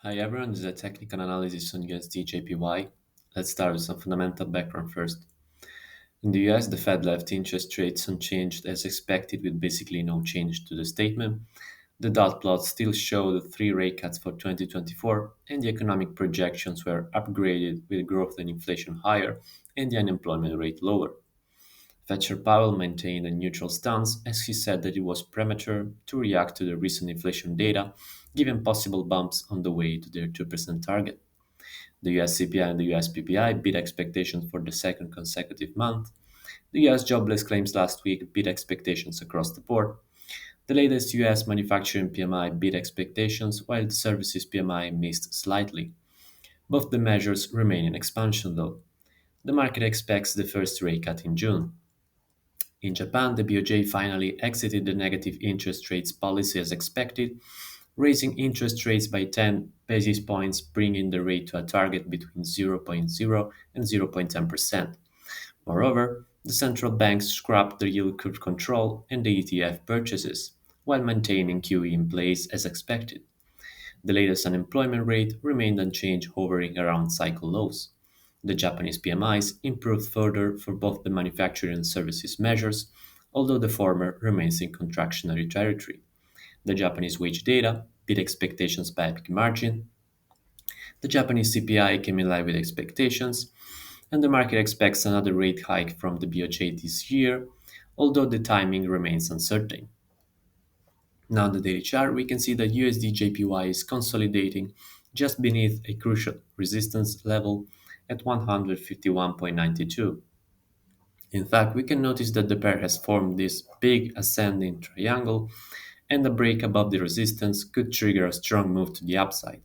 Hi everyone, this is a technical analysis on USDJPY. Let's start with some fundamental background first. In the US, the Fed left interest rates unchanged as expected, with basically no change to the statement. The dot plots still show the three rate cuts for 2024, and the economic projections were upgraded with growth and inflation higher and the unemployment rate lower. Fetcher Powell maintained a neutral stance as he said that it was premature to react to the recent inflation data, given possible bumps on the way to their 2% target. The US CPI and the US PPI beat expectations for the second consecutive month. The US jobless claims last week beat expectations across the board. The latest US manufacturing PMI beat expectations, while the services PMI missed slightly. Both the measures remain in expansion, though. The market expects the first rate cut in June. In Japan, the BOJ finally exited the negative interest rates policy as expected, raising interest rates by 10 basis points, bringing the rate to a target between 0.0 and 0.10%. Moreover, the central bank scrapped the yield curve control and the ETF purchases, while maintaining QE in place as expected. The latest unemployment rate remained unchanged, hovering around cycle lows. The Japanese PMIs improved further for both the manufacturing and services measures, although the former remains in contractionary territory. The Japanese wage data beat expectations by a big margin. The Japanese CPI came in line with expectations, and the market expects another rate hike from the BOJ this year, although the timing remains uncertain. Now, on the daily chart, we can see that USD/JPY is consolidating just beneath a crucial resistance level at 151.92. In fact, we can notice that the pair has formed this big ascending triangle, and a break above the resistance could trigger a strong move to the upside.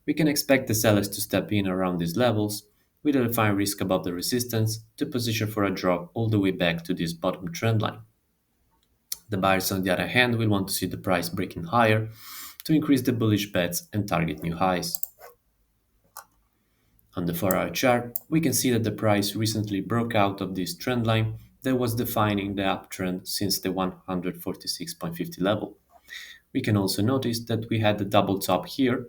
We can expect the sellers to step in around these levels, with a defined risk above the resistance to position for a drop all the way back to this bottom trend line. The buyers, on the other hand, will want to see the price breaking higher to increase the bullish bets and target new highs. On the 4-hour chart, we can see that the price recently broke out of this trend line that was defining the uptrend since the 146.50 level. We can also notice that we had the double top here,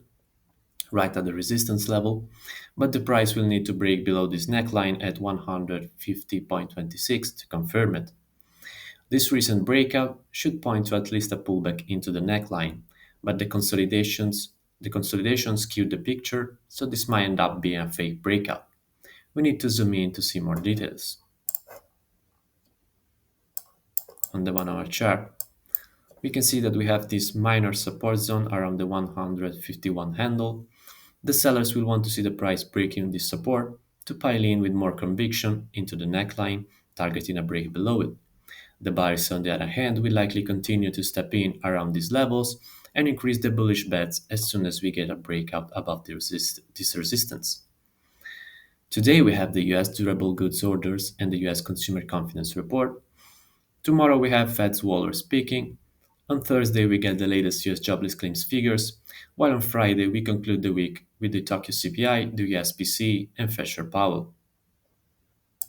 right at the resistance level, but the price will need to break below this neckline at 150.26 to confirm it. This recent breakout should point to at least a pullback into the neckline, but the consolidation skewed the picture, so this might end up being a fake breakout. We need to zoom in to see more details. On the 1-hour chart, we can see that we have this minor support zone around the 151 handle. The sellers will want to see the price breaking this support to pile in with more conviction into the neckline, targeting a break below it. The buyers, on the other hand, will likely continue to step in around these levels and increase the bullish bets as soon as we get a breakout above this resistance. Today, we have the US durable goods orders and the US consumer confidence report. Tomorrow, we have Fed's Waller speaking. On Thursday, we get the latest US jobless claims figures, while on Friday, we conclude the week with the Tokyo CPI, the US PCE, and Fisher Powell.